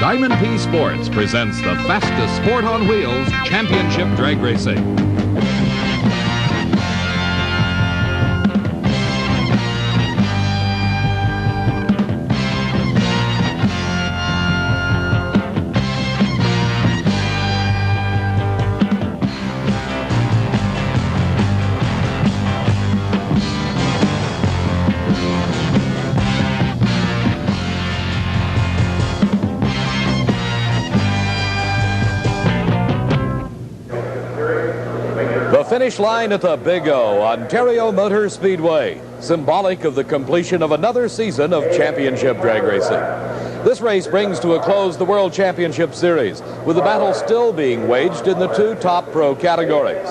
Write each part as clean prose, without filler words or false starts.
Diamond P Sports presents the fastest sport on wheels, championship drag racing. The finish line at the Big O, Ontario Motor Speedway, symbolic of the completion of another season of championship drag racing. This race brings to a close the World Championship Series, with the battle still being waged in the two top pro categories.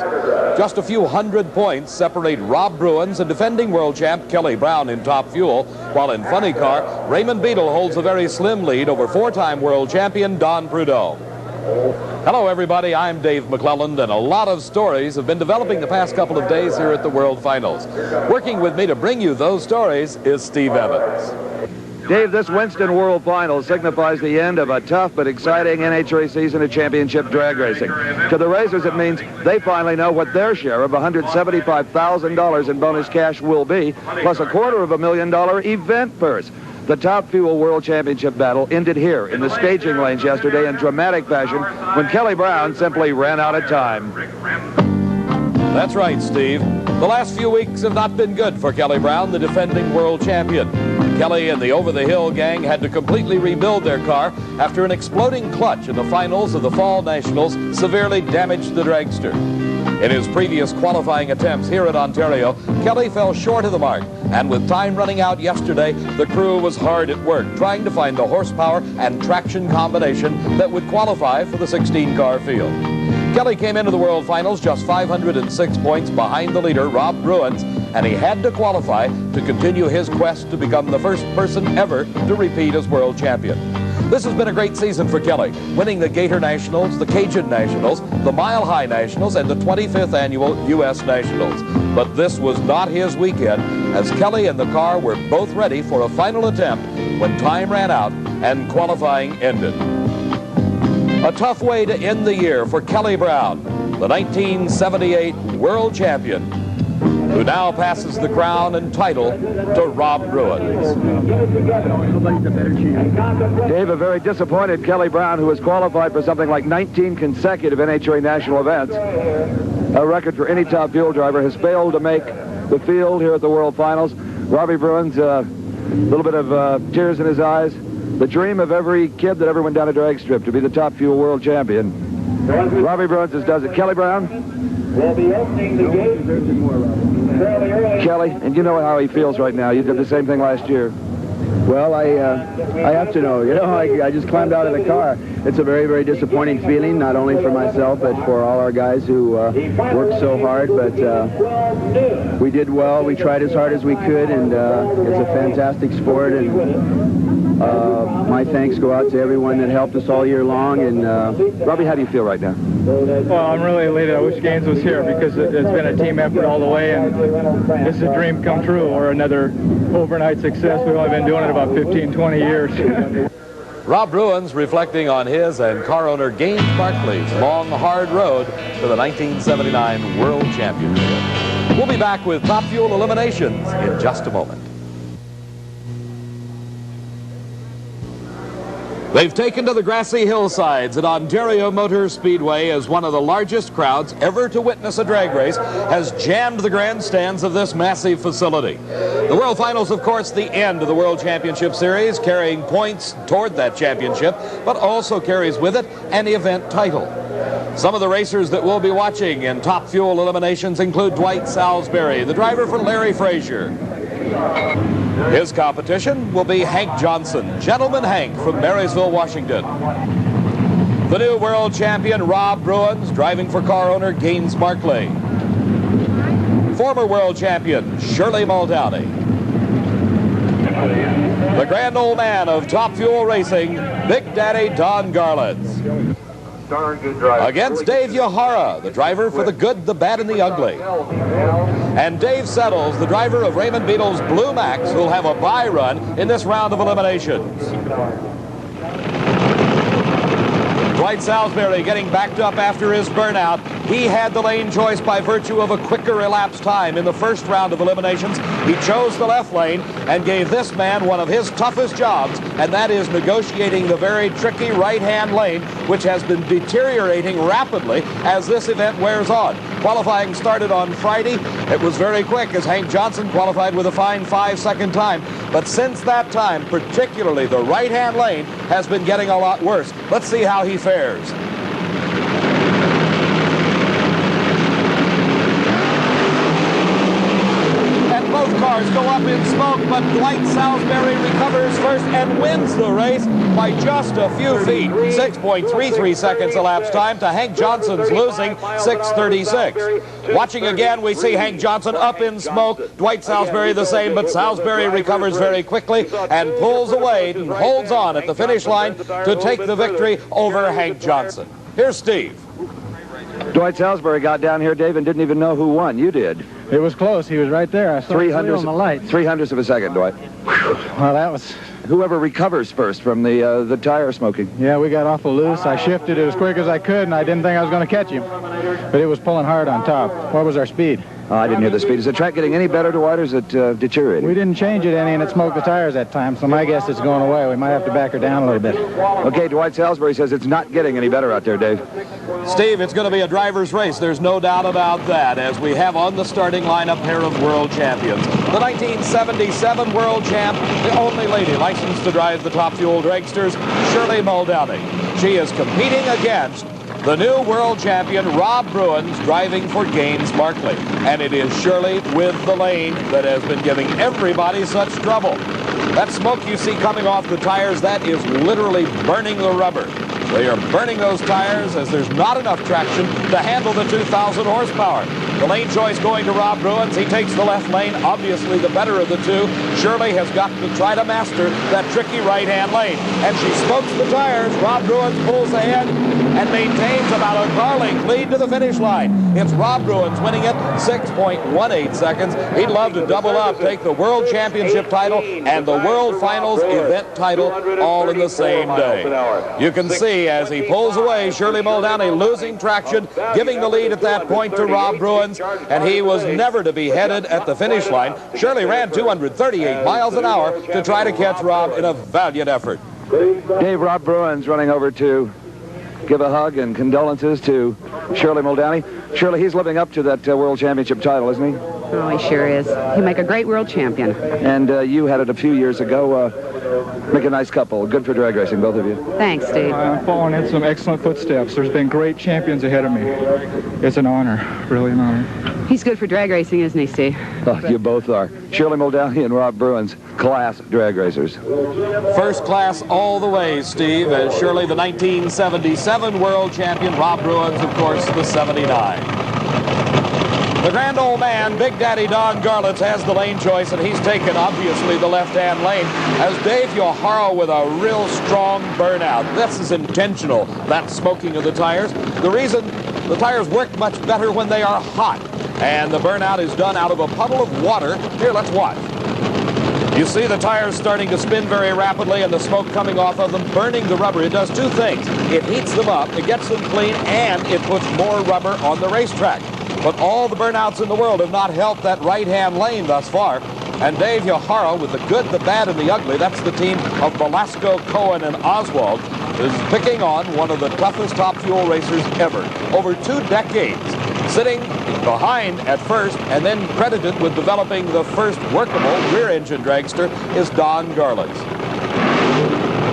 Just a few hundred points separate Rob Bruins and defending world champ Kelly Brown in Top Fuel, while in Funny Car, Raymond Beadle holds a very slim lead over four-time world champion Don Prudhomme. Hello everybody, I'm Dave McClelland, and a lot of stories have been developing the past couple of days here at the World Finals. Working with me to bring you those stories is Steve Evans. Dave, this Winston World Finals signifies the end of a tough but exciting NHRA season of championship drag racing. To the racers, it means they finally know what their share of $175,000 in bonus cash will be, plus a $250,000 event purse. The Top Fuel World Championship battle ended here in the staging lanes yesterday in dramatic fashion when Kelly Brown simply ran out of time. That's right, Steve. The last few weeks have not been good for Kelly Brown, the defending world champion. Kelly and the Over-the-Hill gang had to completely rebuild their car after an exploding clutch in the finals of the Fall Nationals severely damaged the dragster. In his previous qualifying attempts here at Ontario, Kelly fell short of the mark, and with time running out yesterday, the crew was hard at work trying to find the horsepower and traction combination that would qualify for the 16-car field. Kelly came into the World Finals just 506 points behind the leader, Rob Bruins, and he had to qualify to continue his quest to become the first person ever to repeat as world champion. This has been a great season for Kelly, winning the Gator Nationals, the Cajun Nationals, the Mile High Nationals, and the 25th Annual U.S. Nationals. But this was not his weekend, as Kelly and the car were both ready for a final attempt when time ran out and qualifying ended. A tough way to end the year for Kelly Brown, the 1978 world champion, who now passes the crown and title to Rob Bruins. Dave, a very disappointed Kelly Brown, who has qualified for something like 19 consecutive NHRA national events, a record for any Top Fuel driver, has failed to make the field here at the World Finals. Robbie Bruins, a little bit of tears in his eyes. The dream of every kid that ever went down a drag strip to be the Top Fuel world champion. Robbie Bruins does it. Kelly Brown will be opening the gate fairly early. Kelly, and you know how he feels right now. You did the same thing last year. Well, I have to know. You know, I just climbed out of the car. It's a very, very disappointing feeling, not only for myself, but for all our guys who worked so hard. But we did well. We tried as hard as we could, and it's a fantastic sport. And my thanks go out to everyone that helped us all year long. And Robbie, how do you feel right now? Well, I'm really elated. I wish Gaines was here because it's been a team effort all the way, and this is a dream come true, or another overnight success. We've only been doing it about 15, 20 years. Rob Bruins reflecting on his and car owner Gaines Barkley's long, hard road to the 1979 World Championship. We'll be back with Top Fuel eliminations in just a moment. They've taken to the grassy hillsides at Ontario Motor Speedway as one of the largest crowds ever to witness a drag race has jammed the grandstands of this massive facility. The World Finals, of course, the end of the World Championship Series, carrying points toward that championship, but also carries with it an event title. Some of the racers that we'll be watching in Top Fuel eliminations include Dwight Salisbury, the driver for Larry Frazier. His competition will be Hank Johnson, Gentleman Hank from Marysville, Washington. The new world champion, Rob Bruins, driving for car owner Gaines Barkley. Former world champion, Shirley Muldowney. The grand old man of Top Fuel Racing, Big Daddy Don Garlitz. Against Dave Yahara, the driver for the good, the bad, and the ugly. And Dave Settles, the driver of Raymond Beadle's Blue Max, who'll have a bye run in this round of eliminations. Dwight Salisbury getting backed up after his burnout. He had the lane choice by virtue of a quicker elapsed time in the first round of eliminations. He chose the left lane and gave this man one of his toughest jobs, and that is negotiating the very tricky right-hand lane, which has been deteriorating rapidly as this event wears on. Qualifying started on Friday. It was very quick as Hank Johnson qualified with a fine 5-second time. But since that time, particularly the right-hand lane has been getting a lot worse. Let's see how he fares. Both cars go up in smoke, but Dwight Salisbury recovers first and wins the race by just a few feet. 6.33 seconds elapsed time to Hank Johnson's losing 6:36. Watching again, we see Hank Johnson up in smoke. Dwight Salisbury the same, but Salisbury recovers very quickly and pulls away and holds on at the finish line to take the victory over Hank Johnson. Here's Steve. Dwight Salisbury got down here, Dave, and didn't even know who won. You did. It was close. He was right there. I saw it on the light. 300ths of a second, Dwight. Well, that was... Whoever recovers first from the tire smoking. Yeah, we got awful loose. I shifted it as quick as I could, and I didn't think I was going to catch him. But it was pulling hard on top. What was our speed? Oh, I didn't hear the speed. Is the track getting any better, Dwight, or is it deteriorating? We didn't change it any, and it smoked the tires that time, so my guess it's going away. We might have to back her down a little bit. Okay, Dwight Salisbury says it's not getting any better out there, Dave. Steve, it's going to be a driver's race. There's no doubt about that, as we have on the starting line a pair of world champions. The 1977 world champ, the only lady licensed to drive the Top Fuel dragsters, Shirley Muldowney. She is competing against the new world champion, Rob Bruins, driving for Gaines Markley. And it is Shirley with the lane that has been giving everybody such trouble. That smoke you see coming off the tires, that is literally burning the rubber. They are burning those tires as there's not enough traction to handle the 2,000 horsepower. The lane choice going to Rob Bruins. He takes the left lane, obviously the better of the two. Shirley has got to try to master that tricky right-hand lane. And she smokes the tires. Rob Bruins pulls ahead and maintains about a car length lead to the finish line. It's Rob Bruins winning it 6.18 seconds. He'd love to double up, take the World Championship title and the World Finals event title all in the same day. You can see as he pulls away, Shirley Muldowney losing traction, giving the lead at that point to Rob Bruins, and he was never to be headed at the finish line. Shirley ran 238 miles an hour to try to catch Rob in a valiant effort. Dave, Rob Bruins running over to give a hug and condolences to Shirley Muldowney. Shirley, he's living up to that World Championship title, isn't he? Oh, he sure is. He'll make a great world champion. And you had it a few years ago. Make a nice couple. Good for drag racing, both of you. Thanks, Steve. I'm following in some excellent footsteps. There's been great champions ahead of me. It's an honor, really an honor. He's good for drag racing, isn't he, Steve? Oh, you both are. Shirley Muldowney and Rob Bruins, class drag racers. First class all the way, Steve, as Shirley, the 1977 world champion. Rob Bruins, of course, the 79. The grand old man, Big Daddy Don Garlitz, has the lane choice, and he's taken, obviously, the left-hand lane, as Dave Yohara with a real strong burnout. This is intentional, that smoking of the tires. The reason the tires work much better when they are hot, and the burnout is done out of a puddle of water. Here, let's watch. You see the tires starting to spin very rapidly and the smoke coming off of them, burning the rubber. It does two things. It heats them up, it gets them clean, and it puts more rubber on the racetrack. But all the burnouts in the world have not helped that right-hand lane thus far. And Dave Yohara, with the good, the bad, and the ugly, that's the team of Velasco, Cohen, and Oswald, is picking on one of the toughest Top Fuel racers ever. Over 2 decades, sitting behind at first, and then credited with developing the first workable rear-engine dragster, is Don Garlitz.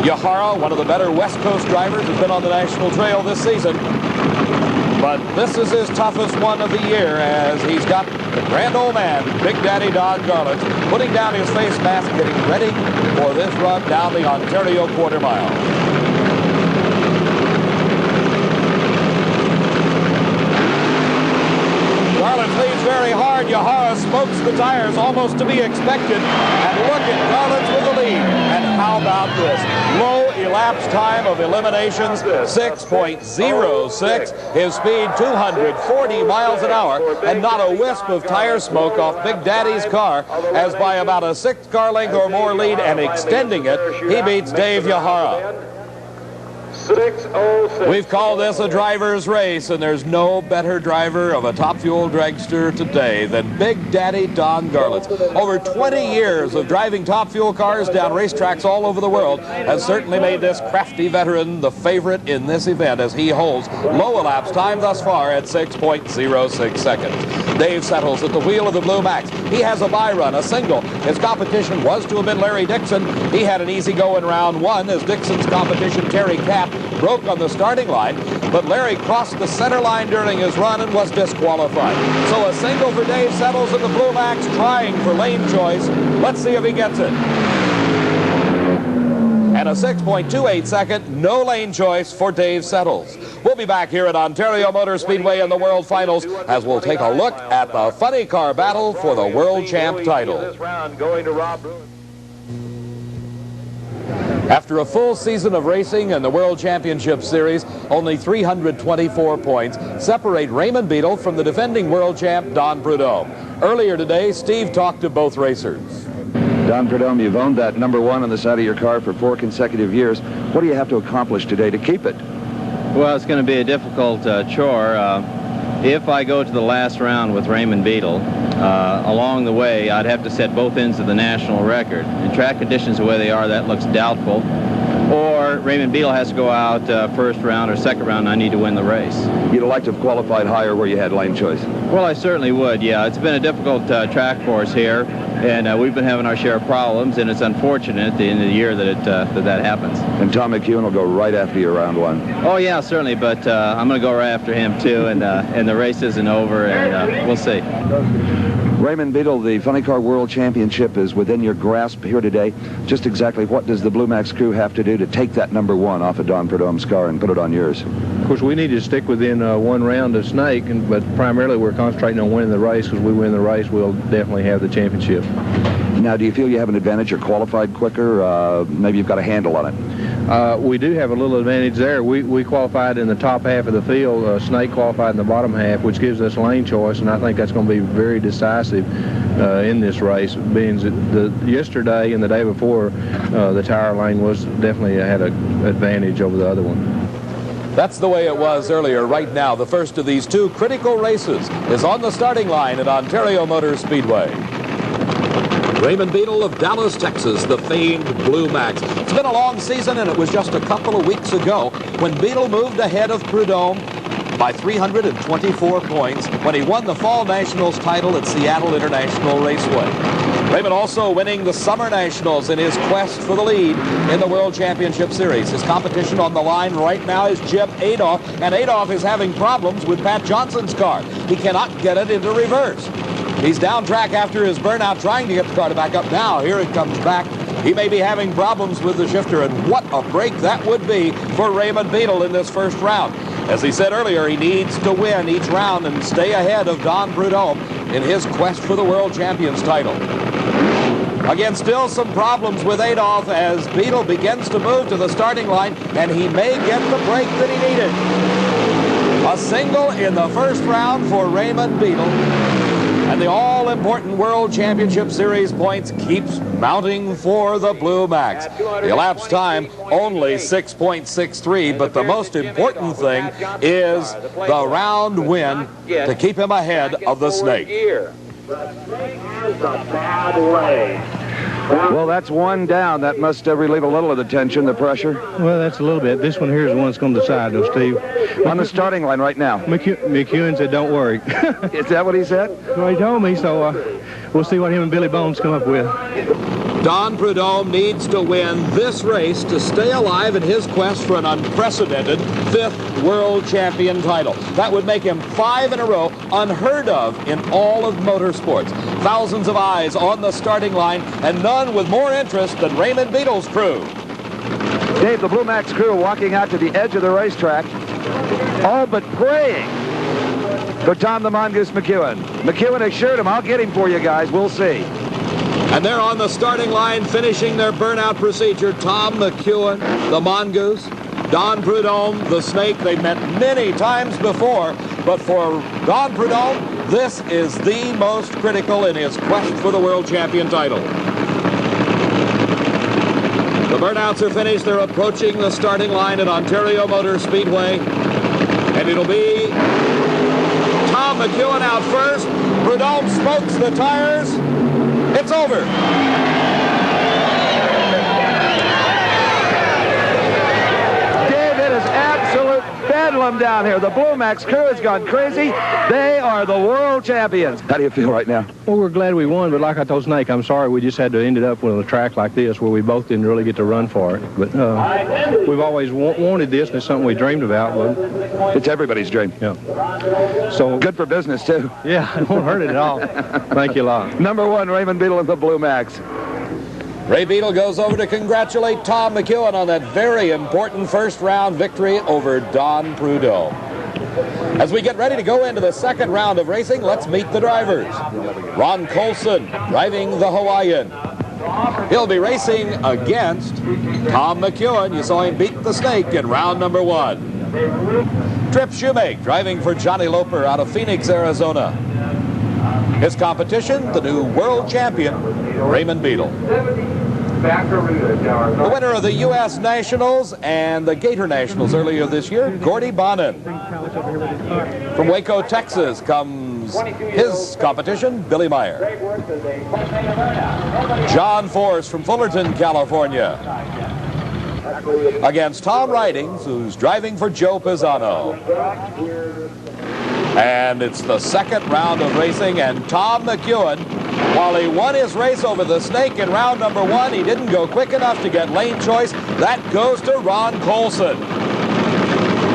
Yohara, one of the better West Coast drivers, has been on the national trail this season. But this is his toughest one of the year, as he's got the grand old man, Big Daddy Don Garlitz, putting down his face mask, getting ready for this run down the Ontario quarter mile. Garlitz leads very hard. Yohara smokes the tires, almost to be expected. And look at Garlitz with the lead. And how about this? Low elapsed time of eliminations, 6.06. His speed, 240 miles an hour. And not a wisp of tire smoke off Big Daddy's car, as by about a 6 car length or more lead and extending it, he beats Dave Yohara. We've called this a driver's race, and there's no better driver of a Top Fuel dragster today than Big Daddy Don Garlits. Over 20 years of driving Top Fuel cars down racetracks all over the world has certainly made this crafty veteran the favorite in this event, as he holds low elapsed time thus far at 6.06 seconds. Dave Settles at the wheel of the Blue Max. He has a bye run, a single. His competition was to have been Larry Dixon. He had an easy go in round one as Dixon's competition, Terry Capp, broke on the starting line, but Larry crossed the center line during his run and was disqualified. So a single for Dave Settles in the Blue Max, trying for lane choice. Let's see if he gets it. And a 6.28 second no lane choice for Dave Settles. We'll be back here at Ontario Motor Speedway in the World Finals as we'll take a look at the funny car battle for the World Champ title. After a full season of racing in the World Championship Series, only 324 points separate Raymond Beadle from the defending world champ Don Prudhomme. Earlier today, Steve talked to both racers. Don Prudhomme, you've owned that number one on the side of your car for 4 consecutive years. What do you have to accomplish today to keep it? Well, it's going to be a difficult chore. If I go to the last round with Raymond Beadle, along the way, I'd have to set both ends of the national record. In track conditions the way they are, that looks doubtful. Or Raymond Beadle has to go out first round or second round, and I need to win the race. You'd like to have qualified higher where you had lane choice? Well, I certainly would, yeah. It's been a difficult track for us here, and we've been having our share of problems, and it's unfortunate at the end of the year that that happens. And Tom McEwen will go right after you round one. Oh, yeah, certainly, but I'm going to go right after him, too, and the race isn't over, and we'll see. Raymond Beadle, the Funny Car World Championship is within your grasp here today. Just exactly what does the Blue Max crew have to do to take that number one off of Don Prudhomme's car and put it on yours? Of course, we need to stick within one round of Snake, but primarily we're concentrating on winning the race, because we win the race, we'll definitely have the championship. Now, do you feel you have an advantage? You're qualified quicker? Maybe you've got a handle on it? We do have a little advantage there. We qualified in the top half of the field. Snake qualified in the bottom half, which gives us lane choice, and I think that's going to be very decisive in this race, being that yesterday and the day before, the tire lane was definitely had an advantage over the other one. That's the way it was earlier. Right now, the first of these two critical races is on the starting line at Ontario Motor Speedway. Raymond Beadle of Dallas, Texas, the famed Blue Max. It's been a long season, and it was just a couple of weeks ago when Beadle moved ahead of Prudhomme by 324 points when he won the Fall Nationals title at Seattle International Raceway. Raymond also winning the Summer Nationals in his quest for the lead in the World Championship Series. His competition on the line right now is Jeb Adolph, and Adolph is having problems with Pat Johnson's car. He cannot get it into reverse. He's down track after his burnout, trying to get the car to back up. Now, here it comes back. He may be having problems with the shifter, and what a break that would be for Raymond Beadle in this first round. As he said earlier, he needs to win each round and stay ahead of Don Prudhomme in his quest for the World Champions title. Again, still some problems with Adolph as Beadle begins to move to the starting line, and he may get the break that he needed. A single in the first round for Raymond Beadle. And the all-important World Championship Series points keeps mounting for the Blue Max. The elapsed time, only 6.63, but the most important thing is the round win to keep him ahead of the Snake. Well, that's one down. That must relieve a little of the tension, the pressure. Well, that's a little bit. This one here is the one that's going to decide, though, Steve. On the starting line right now. McEwen said, don't worry. Is that what he said? Well, he told me, so we'll see what him and Billy Bones come up with. Don Prudhomme needs to win this race to stay alive in his quest for an unprecedented 5th World Champion title. That would make him 5 in a row, unheard of in all of motorsports. Thousands of eyes on the starting line, and none with more interest than Raymond Beadle's crew. Dave, the Blue Max crew walking out to the edge of the racetrack, all but praying for Tom the Mongoose McEwen. McEwen assured him, I'll get him for you guys, we'll see. And they're on the starting line finishing their burnout procedure. Tom McEwen, the Mongoose, Don Prudhomme, the Snake. They've met many times before, but for Don Prudhomme, this is the most critical in his quest for the World Champion title. The burnouts are finished. They're approaching the starting line at Ontario Motor Speedway. And it'll be Tom McEwen out first. Prudhomme smokes the tires. It's over. It is absolute bedlam down here. The Blue Max crew has gone crazy. They are the world champions. How do you feel right now? Well, we're glad we won, but like I told Snake, I'm sorry we just had to end it up with a track like this where we both didn't really get to run for it. But we've always wanted this, and it's something we dreamed about. But it's everybody's dream. Yeah. So good for business, too. Yeah, it won't hurt it at all. Thank you a lot. Number 1, Raymond Beadle in the Blue Max. Ray Beadle goes over to congratulate Tom McEwen on that very important first-round victory over Don Prudhomme. As we get ready to go into the second round of racing, let's meet the drivers. Ron Colson driving the Hawaiian. He'll be racing against Tom McEwen. You saw him beat the Snake in round number 1. Trip Shoemake driving for Johnny Loper out of Phoenix, Arizona. His competition, the new world champion, Raymond Beadle. The winner of the U.S. Nationals and the Gator Nationals earlier this year, Gordy Bonin. From Waco, Texas, comes his competition, Billy Meyer. John Force from Fullerton, California, against Tom Ridings, who's driving for Joe Pisano. And it's the second round of racing, and Tom McEwen, while he won his race over the Snake in round number 1, he didn't go quick enough to get lane choice. That goes to Ron Colson.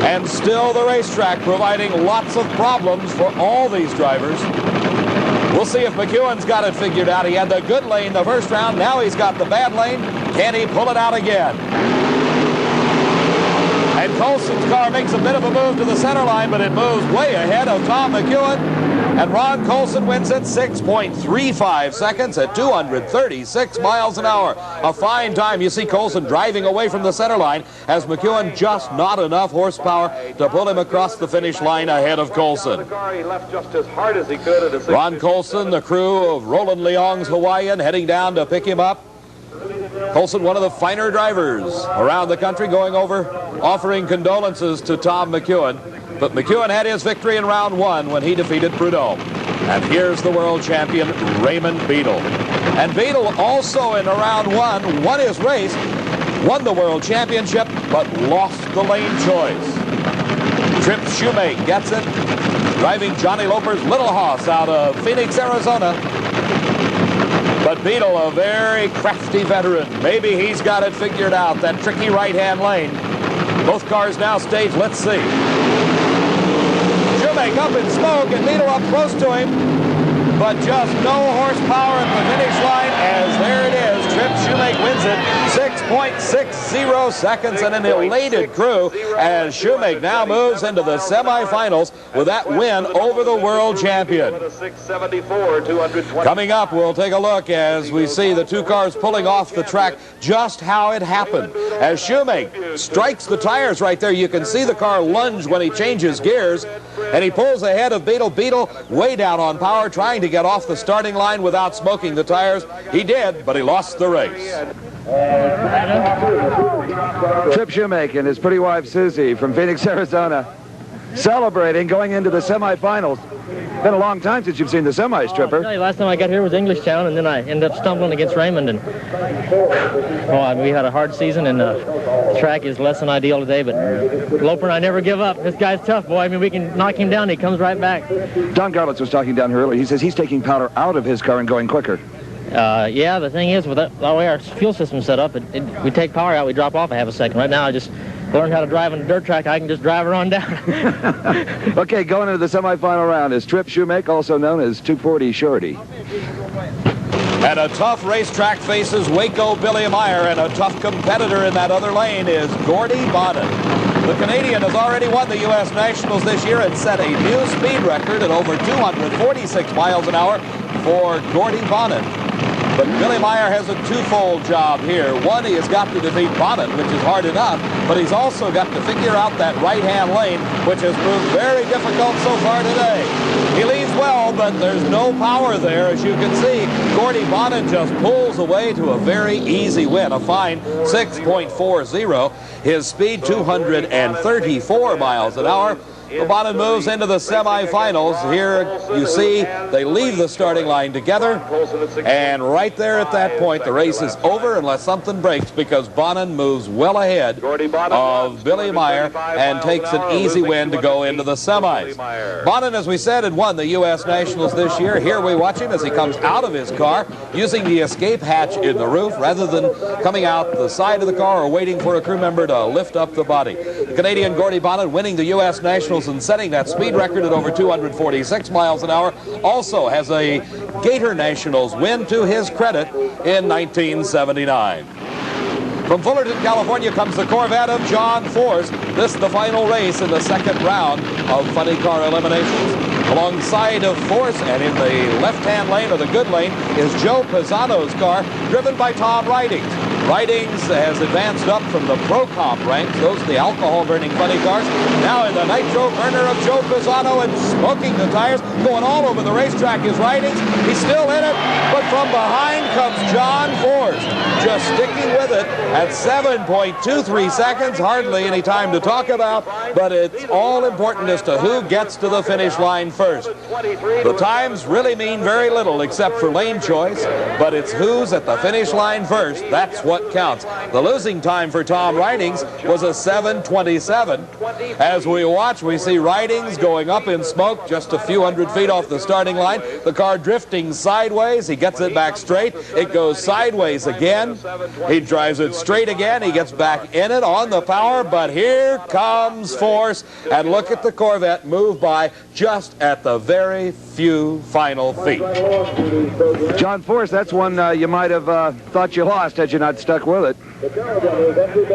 And still the racetrack providing lots of problems for all these drivers. We'll see if McEwen's got it figured out. He had the good lane the first round. Now he's got the bad lane. Can he pull it out again? And Colson's car makes a bit of a move to the center line, but it moves way ahead of Tom McEwen. And Ron Colson wins at 6.35 seconds at 236 miles an hour. A fine time. You see Colson driving away from the center line as McEwen just not enough horsepower to pull him across the finish line ahead of Colson. Ron Colson, the crew of Roland Leong's Hawaiian, heading down to pick him up. Colson, one of the finer drivers around the country, going over, offering condolences to Tom McEwen. But McEwen had his victory in round 1 when he defeated Prudhomme. And here's the world champion, Raymond Beadle. And Beadle also in round 1 won his race, won the world championship, but lost the lane choice. Trip Shoemake gets it, driving Johnny Loper's Little Hoss out of Phoenix, Arizona. But Beadle, a very crafty veteran. Maybe he's got it figured out, that tricky right-hand lane. Both cars now staged. Let's see. Shoemake up in smoke, and Beadle up close to him. But just no horsepower at the finish line, as there it is. Trip Shoemake wins it. 6.60 seconds, and an elated crew as Shoemake now moves into the semifinals with that win over the world champion. Coming up, we'll take a look as we see the two cars pulling off the track, just how it happened. As Shoemake strikes the tires right there, you can see the car lunge when he changes gears, and he pulls ahead of Beadle. Beadle way down on power, trying to get off the starting line without smoking the tires. He did, but he lost the race. Trip Shoemake and his pretty wife Susie from Phoenix, Arizona, celebrating going into the semifinals. Been a long time since you've seen the semis, Tripper. Last time I got here was Englishtown, and then I ended up stumbling against Raymond. And we had a hard season, and the track is less than ideal today. But Loper and I never give up. This guy's tough, boy. I mean, we can knock him down. He comes right back. Don Garlitz was talking down here earlier. He says he's taking powder out of his car and going quicker. Yeah, the thing is, with the way our fuel system's set up, we take power out, we drop off a half a second. Right now, I just learned how to drive on a dirt track. I can just drive her on down. Okay, going into the semifinal round is Trip Shoemake, also known as 240 Shorty. And a tough racetrack faces Waco Billy Meyer, and a tough competitor in that other lane is Gordy Bonin. The Canadian has already won the U.S. Nationals this year and set a new speed record at over 246 miles an hour for Gordy Bonin. But Billy Meyer has a twofold job here. One, he has got to defeat Bonin, which is hard enough, but he's also got to figure out that right-hand lane, which has proved very difficult so far today. He leads well. well, but there's no power there. As you can see, Gordy Bonin just pulls away to a very easy win, a fine 6.40. His speed, 234 miles an hour. Bonin moves into the semifinals. Here you see they leave the starting line together, and right there at that point the race is over unless something breaks, because Bonin moves well ahead of Billy Meyer and takes an easy win to go into the semis. Bonin, as we said, had won the U.S. Nationals this year. Here we watch him as he comes out of his car using the escape hatch in the roof rather than coming out the side of the car or waiting for a crew member to lift up the body. The Canadian Gordy Bonin winning the U.S. Nationals and setting that speed record at over 246 miles an hour. Also has a Gator Nationals win to his credit in 1979. From Fullerton, California comes the Corvette of John Force. This is the final race in the second round of funny car eliminations. Alongside of Force and in the left-hand lane, or the good lane, is Joe Pisano's car, driven by Tom Ridings. Ridings has advanced up from the Pro Comp ranks. Those are the alcohol-burning funny cars. Now in the nitro burner of Joe Pisano and smoking the tires, going all over the racetrack is Ridings. He's still in it, but from behind comes John Force, just sticking with it at 7.23 seconds. Hardly any time to talk about, but it's all important as to who gets to the finish line first. The times really mean very little except for lane choice, but it's who's at the finish line first. That's what counts. The losing time for Tom Ridings was a 7:27. As we watch, we see Ridings going up in smoke just a few hundred feet off the starting line. The car drifting sideways. He gets it back straight. It goes sideways again. He drives it straight again. He gets back in it on the power, but here comes Force, and look at the Corvette move by just at the very few final feet. John Force, that's one you might have thought you lost had you not stuck with it.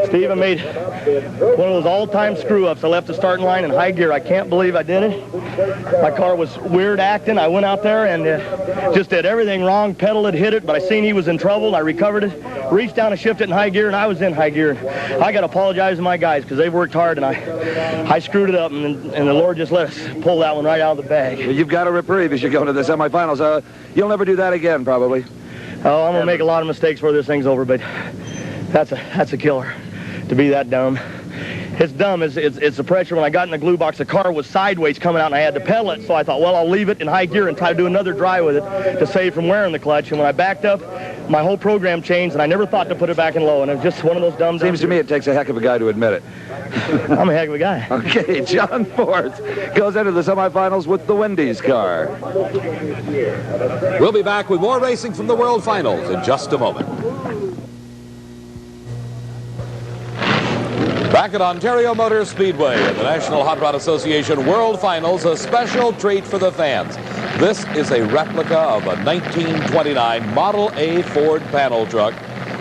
Steve, I made one of those all-time screw-ups. I left the starting line in high gear. I can't believe I did it. My car was weird acting. I went out there and just did everything wrong. Pedal it, hit it, but I seen he was in trouble. I recovered it, reached down and shifted it in high gear, and I was in high gear. I got to apologize to my guys because they've worked hard, and I screwed it up, and the Lord just let us pull that one right out of the bag. You've got a reprieve as you go into the semifinals. You'll never do that again, probably. Oh, I'm going to make a lot of mistakes before this thing's over, but that's a killer to be that dumb. It's dumb. It's the pressure. When I got in the glue box, the car was sideways coming out, and I had to pedal it, so I thought, well, I'll leave it in high gear and try to do another drive with it to save from wearing the clutch. And when I backed up, my whole program changed, and I never thought to put it back in low, and it was just one of those dumb things. Seems to me it takes a heck of a guy to admit it. I'm a heck of a guy. Okay, John Force goes into the semifinals with the Wendy's car. We'll be back with more racing from the World Finals in just a moment. Back at Ontario Motor Speedway at the National Hot Rod Association World Finals, a special treat for the fans. This is a replica of a 1929 Model A Ford panel truck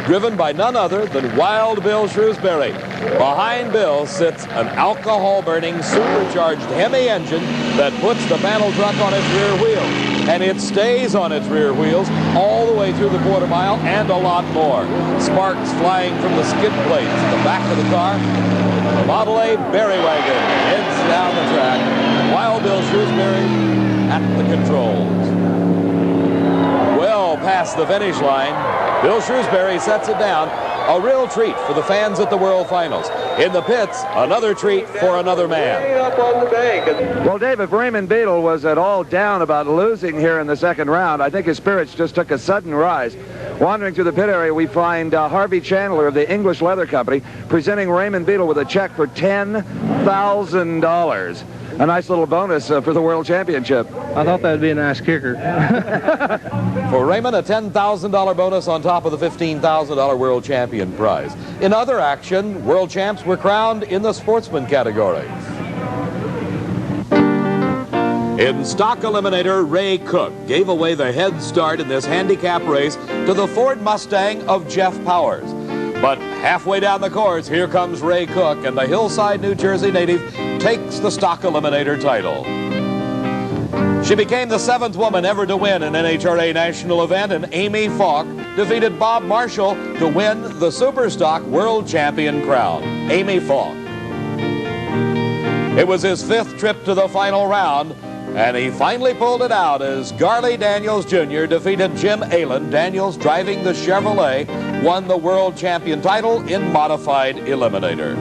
driven by none other than Wild Bill Shrewsbury. Behind Bill sits an alcohol-burning supercharged Hemi engine that puts the panel truck on its rear wheels. And it stays on its rear wheels all the way through the quarter mile and a lot more. Sparks flying from the skid plates at the back of the car. The Model A Berry Wagon heads down the track. Wild Bill Shrewsbury at the controls. Well past the finish line, Bill Shrewsbury sets it down. A real treat for the fans at the World Finals. In the pits, another treat for another man. Well, Dave, if Raymond Beadle was at all down about losing here in the second round, I think his spirits just took a sudden rise. Wandering through the pit area, we find Harvey Chandler of the English Leather Company presenting Raymond Beadle with a check for $10,000. A nice little bonus for the World Championship. I thought that would be a nice kicker. For Raymond, a $10,000 bonus on top of the $15,000 World Champion prize. In other action, World Champs were crowned in the Sportsman category. In stock eliminator, Ray Cook gave away the head start in this handicap race to the Ford Mustang of Jeff Powers. But halfway down the course, here comes Ray Cook, and the Hillside, New Jersey native takes the stock eliminator title. She became the 7th woman ever to win an NHRA national event, and Amy Falk defeated Bob Marshall to win the Superstock World Champion crown. Amy Falk. It was his 5th trip to the final round. And he finally pulled it out as Garley Daniels Jr. defeated Jim Allen. Daniels, driving the Chevrolet, won the world champion title in modified eliminator.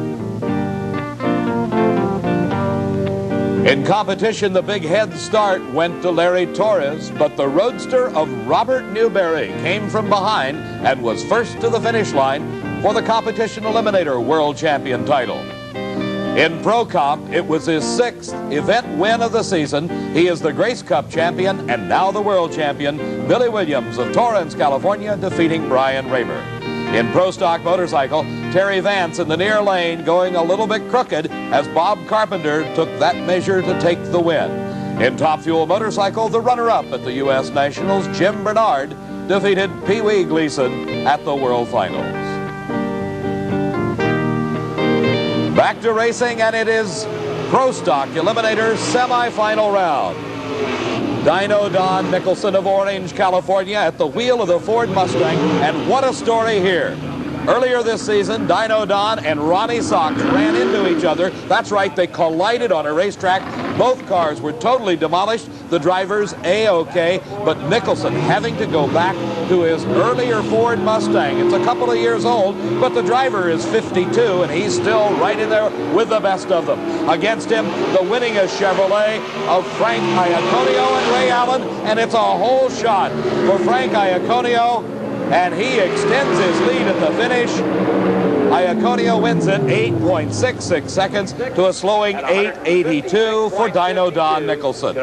In competition, the big head start went to Larry Torres, but the roadster of Robert Newberry came from behind and was first to the finish line for the competition eliminator world champion title. In Pro Comp, it was his 6th event win of the season. He is the Grace Cup champion and now the world champion, Billy Williams of Torrance, California, defeating Brian Raymer. In Pro Stock Motorcycle, Terry Vance in the near lane going a little bit crooked as Bob Carpenter took that measure to take the win. In Top Fuel Motorcycle, the runner-up at the U.S. Nationals, Jim Bernard, defeated Pee Wee Gleason at the World Finals. Back to racing, and it is Pro Stock Eliminator semifinal round. Dino Don Nicholson of Orange, California at the wheel of the Ford Mustang, and what a story here. Earlier this season, Dino Don and Ronnie Sox ran into each other. That's right, they collided on a racetrack. Both cars were totally demolished. The drivers A-OK, but Nicholson having to go back to his earlier Ford Mustang. It's a couple of years old, but the driver is 52, and he's still right in there with the best of them. Against him, the winningest Chevrolet of Frank Iaconio and Ray Allen, and it's a whole shot for Frank Iaconio, and he extends his lead at the finish. Iaconio wins it 8.66 seconds to a slowing 8.82 for Dino Don Nicholson.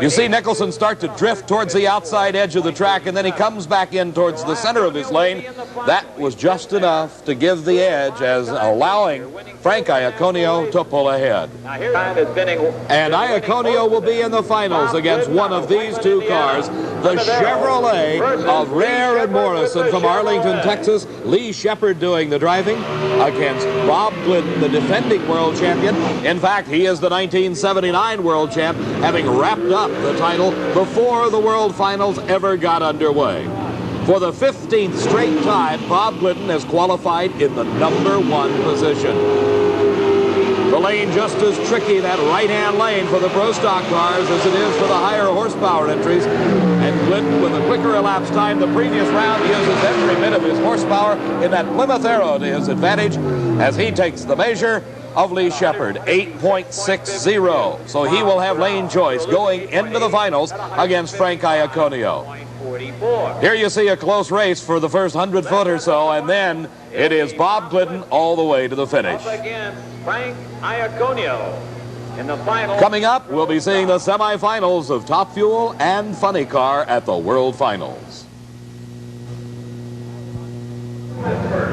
You see Nicholson start to drift towards the outside edge of the track, and then he comes back in towards the center of his lane. That was just enough to give the edge, as allowing Frank Iaconio to pull ahead. And Iaconio will be in the finals against one of these two cars, the Chevrolet of Rare and Morrison from Arlington, Texas. Lee Shepard doing the driving against Bob Glidden, the defending world champion. In fact, he is the 1979 world champ, having wrapped up the title before the world finals ever got underway. For the 15th straight time, Bob Glidden has qualified in the #1 position. The lane just as tricky, that right-hand lane for the Pro Stock cars, as it is for the higher horsepower entries. And Glidden, with a quicker elapsed time the previous round, uses every bit of his horsepower in that Plymouth Arrow to his advantage as he takes the measure of Lee Shepard, 8.60. So he will have lane choice going into the finals against Frank Iaconio. Here you see a close race for the first 100 foot or so, and then it is Bob Glidden all the way to the finish. Frank Iaconio in the final. Coming up, we'll be seeing the semifinals of Top Fuel and Funny Car at the World Finals.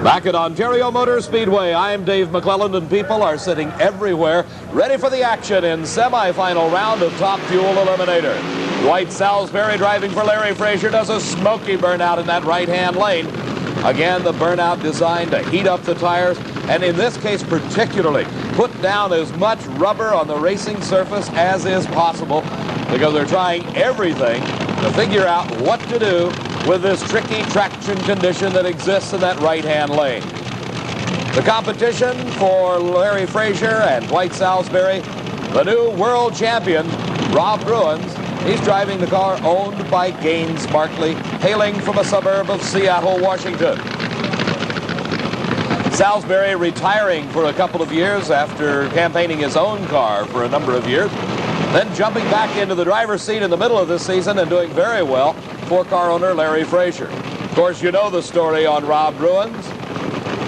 Back at Ontario Motor Speedway, I'm Dave McClelland, and people are sitting everywhere ready for the action in semifinal round of Top Fuel Eliminator. Dwight Salisbury driving for Larry Frazier does a smoky burnout in that right-hand lane. Again, the burnout designed to heat up the tires, and in this case particularly, put down as much rubber on the racing surface as is possible, because they're trying everything to figure out what to do with this tricky traction condition that exists in that right-hand lane. The competition for Larry Frazier and Dwight Salisbury, the new world champion, Rob Bruins. He's driving the car owned by Gaines Barkley, hailing from a suburb of Seattle, Washington. Salisbury retiring for a couple of years after campaigning his own car for a number of years, then jumping back into the driver's seat in the middle of this season and doing very well for car owner Larry Frazier. Of course, you know the story on Rob Bruins.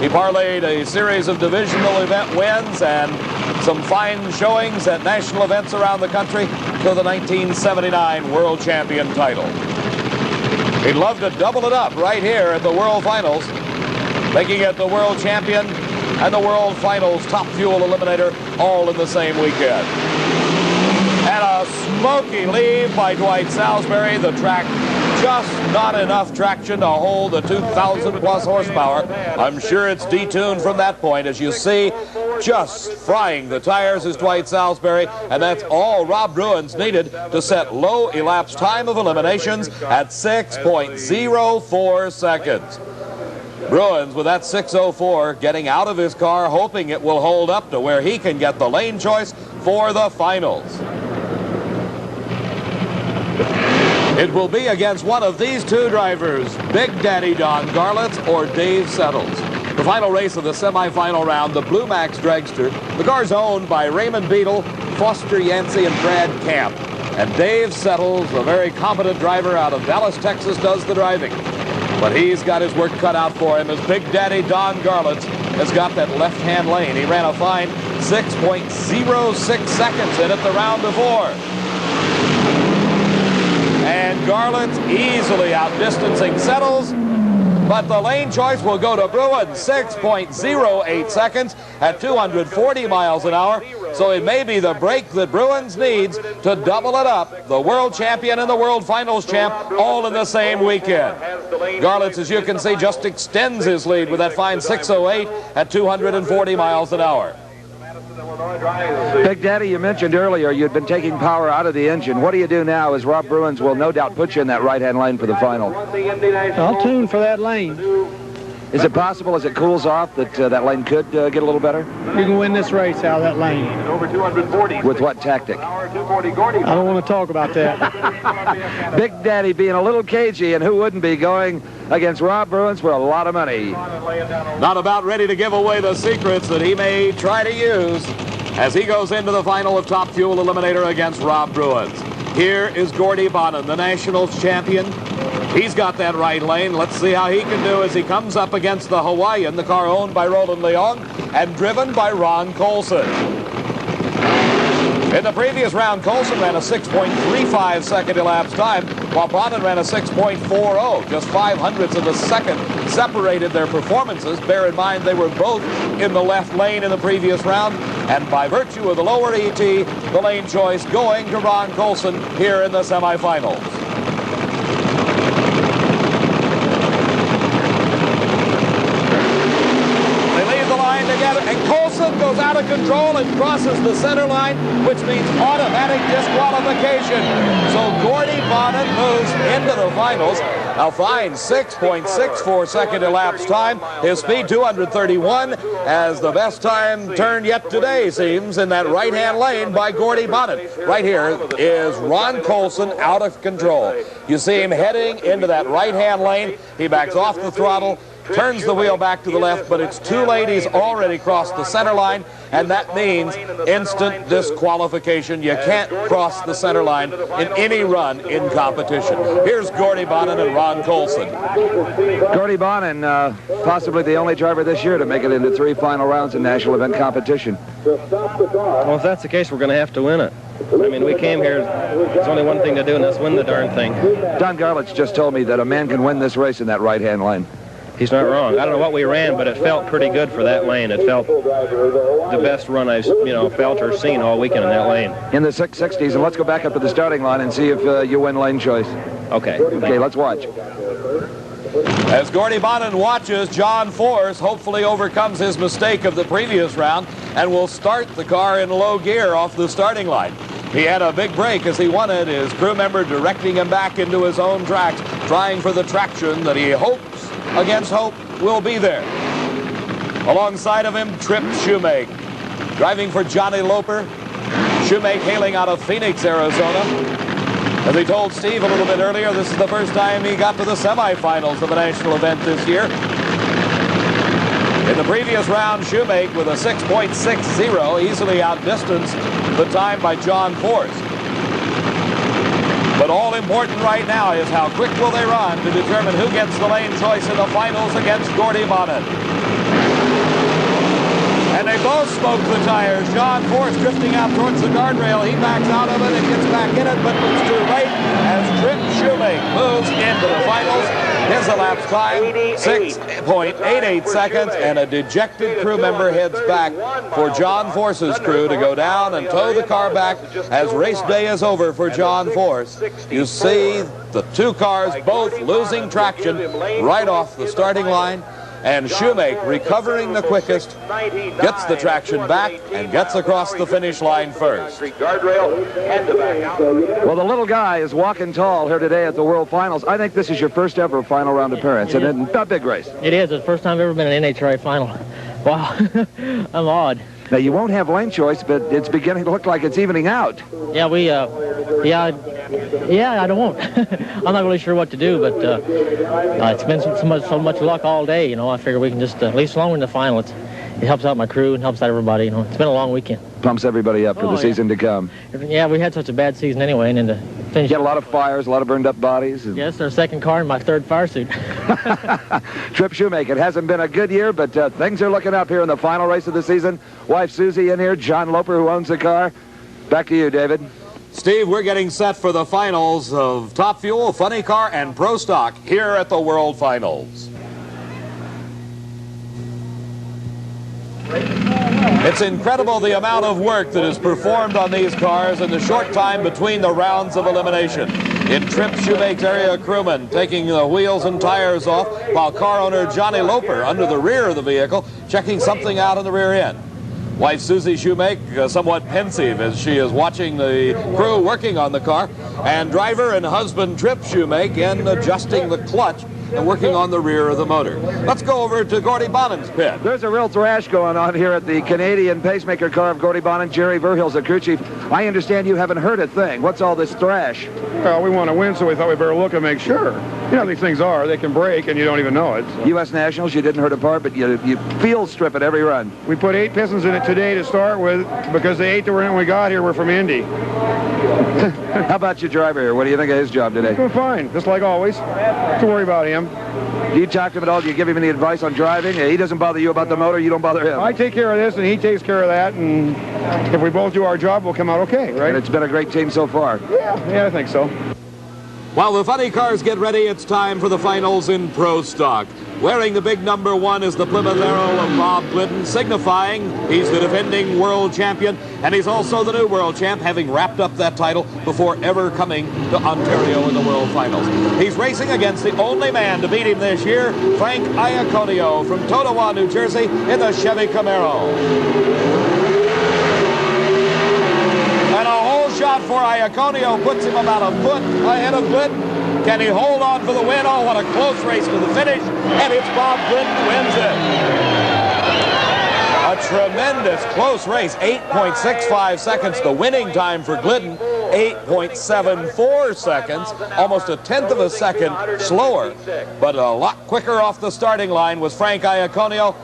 He parlayed a series of divisional event wins and some fine showings at national events around the country to the 1979 World Champion title. He'd love to double it up right here at the World Finals, making it the World Champion and the World Finals Top Fuel Eliminator all in the same weekend. And a smoky lead by Dwight Salisbury. The track just not enough traction to hold the 2,000 plus horsepower. I'm sure it's detuned from that point. As you see, just frying the tires is Dwight Salisbury, and that's all Rob Bruins needed to set low elapsed time of eliminations at 6.04 seconds. Bruins with that 6.04 getting out of his car, hoping it will hold up to where he can get the lane choice for the finals. It will be against one of these two drivers, Big Daddy Don Garlits or Dave Settles. The final race of the semifinal round, the Blue Max Dragster. The car's owned by Raymond Beadle, Foster Yancey, and Brad Camp. And Dave Settles, a very competent driver out of Dallas, Texas, does the driving. But he's got his work cut out for him as Big Daddy Don Garlits has got that left-hand lane. He ran a fine 6.06 seconds in it, the round of 4. And Garlits easily outdistancing Settles, but the lane choice will go to Bruin, 6.08 seconds at 240 miles an hour. So it may be the break that Bruins needs to double it up. The world champion and the world finals champ all in the same weekend. Garlits, as you can see, just extends his lead with that fine 6.08 at 240 miles an hour. Big Daddy, you mentioned earlier you'd been taking power out of the engine. What do you do now as Rob Bruins will no doubt put you in that right-hand lane for the final? I'll tune for that lane. Is it possible as it cools off that that lane could get a little better? You can win this race out of that lane. With what tactic? I don't want to talk about that. Big Daddy being a little cagey, and who wouldn't be, going against Rob Bruins for a lot of money. Not about ready to give away the secrets that he may try to use as he goes into the final of Top Fuel Eliminator against Rob Bruins. Here is Gordy Bonham, the Nationals champion. He's got that right lane. Let's see how he can do as he comes up against the Hawaiian, the car owned by Roland Leong and driven by Ron Colson. In the previous round, Colson ran a 6.35 second elapsed time, while Bonham ran a 6.40. Just 0.05 of a second separated their performances. Bear in mind they were both in the left lane in the previous round, and by virtue of the lower ET, the lane choice going to Ron Colson here in the semifinals. And Colson goes out of control and crosses the center line, which means automatic disqualification. So Gordy Bonham moves into the finals. A fine 6.64 second elapsed time. His speed 231 as the best time turned yet today, seems, in that right-hand lane by Gordy Bonham. Right here is Ron Colson out of control. You see him heading into that right-hand lane. He backs off the throttle, turns the wheel back to the left, but it's too late. He's already crossed the center line, and that means instant disqualification. You can't cross the center line in any run in competition. Here's Gordy Bonham and Ron Colson. Gordy Bonham, possibly the only driver this year to make it into 3 final rounds in national event competition. Well, if that's the case, we're going to have to win it. I mean, we came here, there's only one thing to do, and that's win the darn thing. Don Garlits just told me that a man can win this race in that right-hand lane. He's not wrong. I don't know what we ran, but it felt pretty good for that lane. It felt the best run I've felt or seen all weekend in that lane. In the 660s, and let's go back up to the starting line and see if you win lane choice. Okay. Okay, let's watch. As Gordy Bonham watches, John Force hopefully overcomes his mistake of the previous round and will start the car in low gear off the starting line. He had a big break as he wanted his crew member directing him back into his own tracks, trying for the traction that he hopes against hope will be there. Alongside of him, Trip Shoemake. Driving for Johnny Loper. Shoemake hailing out of Phoenix, Arizona. As he told Steve a little bit earlier, this is the first time he got to the semifinals of a national event this year. In the previous round, Shoemake with a 6.60 easily outdistanced the time by John Force. But all important right now is how quick will they run to determine who gets the lane choice in the finals against Gordy Bonham. And they both smoke the tires. John Force drifting out towards the guardrail. He backs out of it and gets back in it, but it's too late as Trip Shoemake moves into the finals. His elapsed time, 6.88 seconds, and a dejected crew member heads back for John Force's crew to go down and tow the car back as race day is over for John Force. You see the two cars both losing traction right off the starting line, and Shoemake, recovering the quickest, gets the traction back and gets across the finish line first. Well, the little guy is walking tall here today at the World Finals. I think this is your first ever final round appearance, and it's a big race. It is. It's the first time I've ever been in an NHRA final. Wow. I'm awed. Now, you won't have lane choice, but it's beginning to look like it's evening out. Yeah, Yeah, I won't. I'm not really sure what to do, but it's been so much luck all day, you know. I figure we can just, at least as long as we're in the final, it helps out my crew and helps out everybody, you know. It's been a long weekend. Pumps everybody up for the season to come. Yeah, we had such a bad season anyway, and then to finish... Get a lot of fires, a lot of burned up bodies. Yes, our second car and my third fire suit. Trip Shoemaker. It hasn't been a good year, but things are looking up here in the final race of the season. Wife Susie in here, John Loper, who owns the car. Back to you, David. Steve, we're getting set for the finals of Top Fuel, Funny Car, and Pro Stock here at the World Finals. It's incredible the amount of work that is performed on these cars in the short time between the rounds of elimination. In Trip Shoemaker's area crewman taking the wheels and tires off, while car owner Johnny Loper under the rear of the vehicle checking something out in the rear end. Wife Susie Shoemaker somewhat pensive as she is watching the crew working on the car, and driver and husband Trip Shoemaker in adjusting the clutch and working on the rear of the motor. Let's go over to Gordy Bonnen's pit. There's a real thrash going on here at the Canadian pacemaker car of Gordy Bonnen. Jerry Verhill's the crew chief. I understand you haven't heard a thing. What's all this thrash? Well, we want to win, so we thought we better look and make sure. You know, these things are. They can break, and you don't even know it. So. U.S. Nationals, you didn't hurt a part, but you field strip at every run. We put 8 pistons in it today to start with, because the 8 that were in when we got here were from Indy. How about your driver here? What do you think of his job today? Doing fine, just like always. Don't worry about him. Do you talk to him at all? Do you give him any advice on driving? He doesn't bother you about the motor, you don't bother him. I take care of this, and he takes care of that, and if we both do our job, we'll come out okay, right? And it's been a great team so far. Yeah, I think so. While the funny cars get ready, it's time for the finals in Pro Stock. Wearing the big number 1 is the Plymouth Arrow of Bob Glidden, signifying he's the defending world champion, and he's also the new world champ, having wrapped up that title before ever coming to Ontario in the World Finals. He's racing against the only man to beat him this year, Frank Iaconio from Totowa, New Jersey, in the Chevy Camaro. And a whole shot for Iaconio puts him about a foot ahead of Glidden. Can he hold on for the win? Oh, what a close race to the finish. And it's Bob Glidden who wins it. A tremendous close race. 8.65 seconds. The winning time for Glidden, 8.74 seconds. Almost a tenth of a second slower, but a lot quicker off the starting line was Frank Iaconio.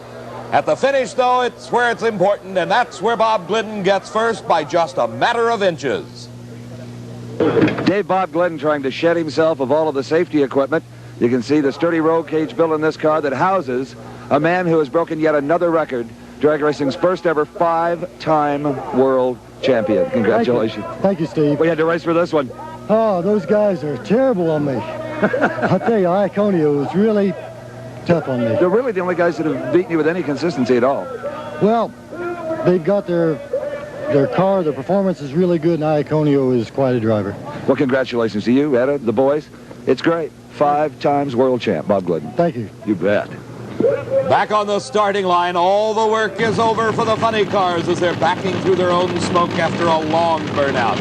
At the finish, though, it's where it's important, and that's where Bob Glidden gets first by just a matter of inches. Dave Bob Glidden trying to shed himself of all of the safety equipment. You can see the sturdy roll cage built in this car that houses a man who has broken yet another record, drag racing's first ever 5-time world champion. Congratulations. Thank you, Steve. We had to race for this one. Oh, those guys are terrible on me. I tell you, Iaconio was really tough on me. They're really the only guys that have beaten you with any consistency at all. Well, they've got their car, their performance is really good, and Iaconio is quite a driver. Well, congratulations to you, Etta, the boys. It's great. 5 times world champ, Bob Glidden. Thank you. You bet. Back on the starting line, all the work is over for the funny cars as they're backing through their own smoke after a long burnout.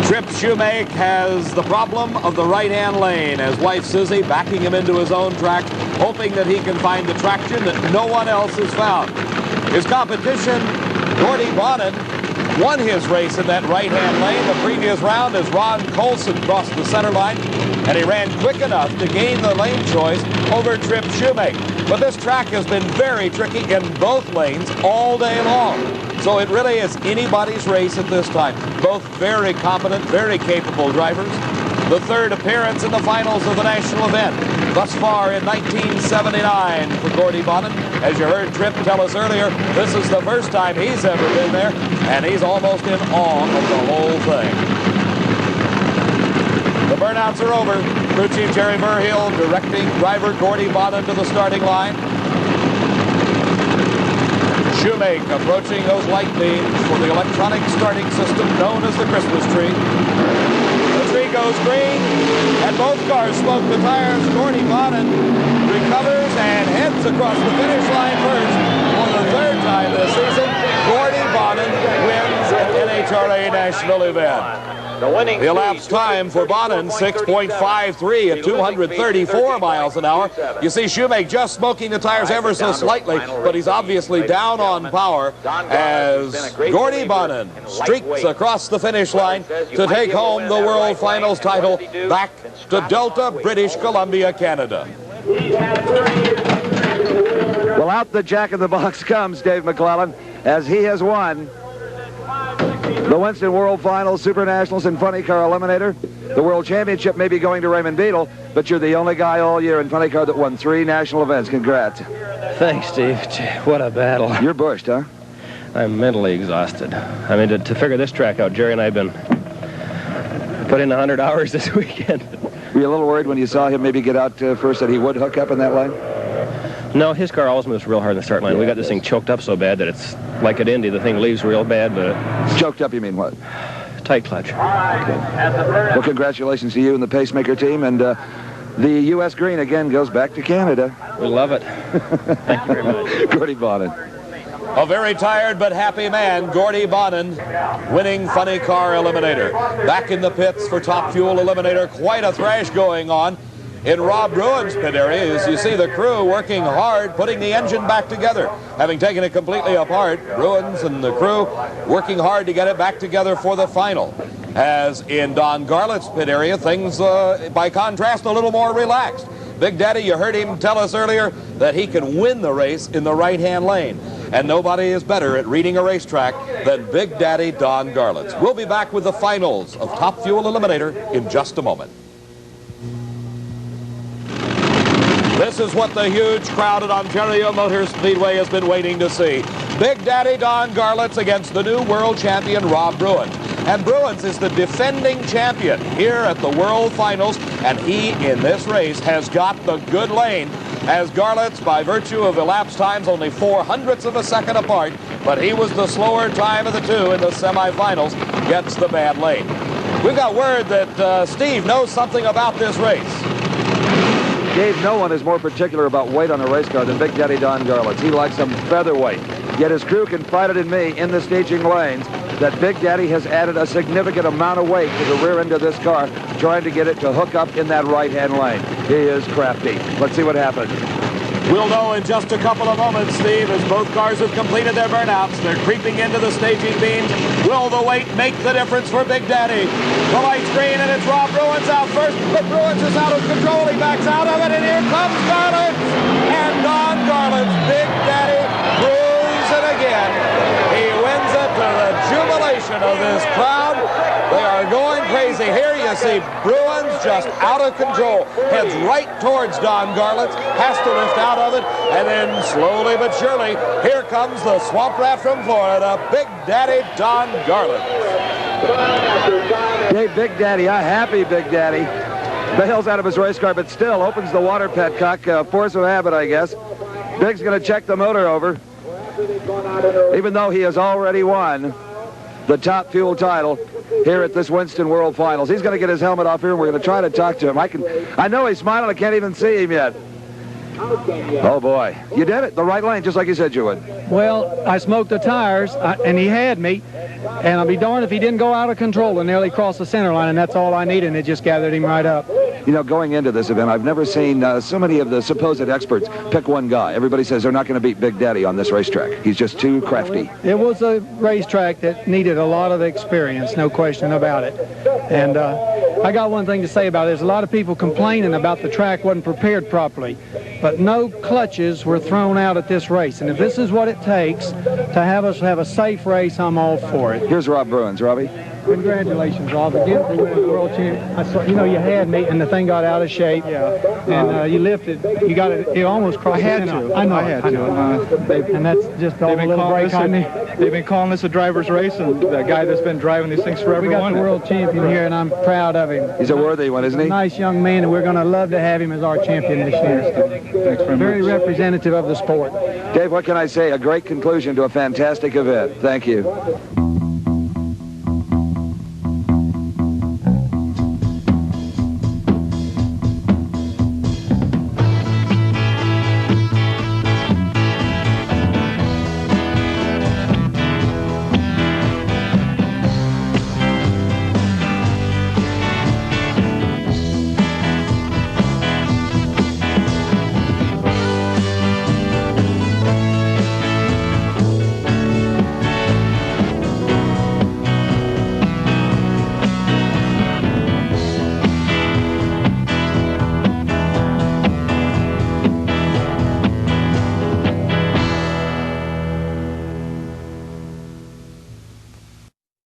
Trip Shoemaker has the problem of the right-hand lane as wife Susie backing him into his own track, hoping that he can find the traction that no one else has found. His competition, Gordy Bonnen, won his race in that right-hand lane the previous round as Ron Colson crossed the center line, and he ran quick enough to gain the lane choice over Trip Shoemaker. But this track has been very tricky in both lanes all day long. So it really is anybody's race at this time. Both very competent, very capable drivers. The third appearance in the finals of the national event. Thus far in 1979 for Gordy Bonnen. As you heard Trip tell us earlier, this is the first time he's ever been there, and he's almost in awe of the whole thing. The burnouts are over. Crew Chief Jerry Verhill directing driver Gordy Bonnen to the starting line. Shoemaker approaching those light beams for the electronic starting system known as the Christmas tree. The tree goes green, and both cars smoke the tires. Gordy Bonnen recovers and heads across the finish line first. For the third time this season, Gordy Bonnen wins an NHRA national event. The winning The elapsed time for Bonin, 6.53 at 234 miles an hour. You see Shoemake just smoking the tires ever so slightly, but he's obviously down on power as Gordy Bonin streaks across the finish line to take home the World Finals title back to Delta, British Columbia, Canada. Well, out the jack-in-the-box comes Dave McClellan as he has won the Winston World Finals Super Nationals and Funny Car Eliminator. The World Championship may be going to Raymond Beadle, but you're the only guy all year in Funny Car that won 3 national events. Congrats. Thanks, Steve. What a battle. You're bushed, huh? I'm mentally exhausted. I mean, to figure this track out, Jerry and I have been put in 100 hours this weekend. Were you a little worried when you saw him maybe get out first that he would hook up in that line? No, his car always moves real hard in the start line. We got this thing choked up so bad that it's like at Indy. The thing leaves real bad, but... Choked up, you mean what? Tight clutch. Okay. Well, congratulations to you and the Pacemaker team, and the U.S. green again goes back to Canada. We love it. Thank you very much. Gordy Bonin. A very tired but happy man, Gordy Bonin, winning Funny Car Eliminator. Back in the pits for Top Fuel Eliminator, quite a thrash going on in Rob Bruin's pit area. As you see the crew working hard, putting the engine back together. Having taken it completely apart, Bruins and the crew working hard to get it back together for the final. As in Don Garlett's pit area, things, by contrast, a little more relaxed. Big Daddy, you heard him tell us earlier that he can win the race in the right-hand lane. And nobody is better at reading a racetrack than Big Daddy Don Garlitz. We'll be back with the finals of Top Fuel Eliminator in just a moment. This is what the huge crowd at Ontario Motor Speedway has been waiting to see. Big Daddy Don Garlitz against the new world champion Rob Bruin. And Bruins is the defending champion here at the World Finals, and he, in this race, has got the good lane, as Garlitz, by virtue of elapsed times, only 0.04 of a second apart, but he was the slower time of the two in the semifinals, gets the bad lane. We've got word that Steve knows something about this race. Dave, no one is more particular about weight on a race car than Big Daddy Don Garlitz. He likes them featherweight. Yet his crew confided in me in the staging lanes that Big Daddy has added a significant amount of weight to the rear end of this car, trying to get it to hook up in that right-hand lane. He is crafty. Let's see what happens. We'll know in just a couple of moments, Steve, as both cars have completed their burnouts. They're creeping into the staging beams. Will the weight make the difference for Big Daddy? The light's green, and it's Rob Bruins out first, but Bruins is out of control. He backs out of it, and here comes Garlitz. And Don Garlitz, Big Daddy, proves it again. He wins it to the jubilation of this crowd. They are going crazy. Here you see Bruins just out of control. Heads right towards Don Garlitz, has to lift out of it, and then slowly but surely, here comes the swamp rat from Florida, Big Daddy Don Garlitz. Hey, Big Daddy, a happy Big Daddy. Bails out of his race car, but still opens the water petcock, force of habit, I guess. Big's going to check the motor over, even though he has already won the Top Fuel title here at this Winston World Finals. He's going to get his helmet off here, and we're going to try to talk to him. I know he's smiling. I can't even see him yet. Oh, boy. You did it. The right lane, just like you said you would. Well, I smoked the tires, and he had me. And I'll be darned if he didn't go out of control and nearly cross the center line, and that's all I needed, and it just gathered him right up. You know, going into this event, I've never seen so many of the supposed experts pick one guy. Everybody says they're not going to beat Big Daddy on this racetrack. He's just too crafty. It was a racetrack that needed a lot of experience, no question about it. And I got one thing to say about it. There's a lot of people complaining about the track wasn't prepared properly, but no clutches were thrown out at this race. And if this is what it takes to have us have a safe race, I'm all for it. Here's Rob Bruins. Robbie? Congratulations, Rob, again for winning the world championship. You know, you had me, and the thing got out of shape. Yeah. And you lifted. You got it. You almost crossed the center. I know. I had to. And that's just all a little break on me. They've been calling this a driver's race, and the guy that's been driving these things forever. We got the world champion here, and I'm proud of him. He's a worthy one, isn't he? He's a nice young man, and we're going to love to have him as our champion this year. Thanks very much. Very representative of the sport. Dave, what can I say? A great conclusion to a fantastic event. Thank you.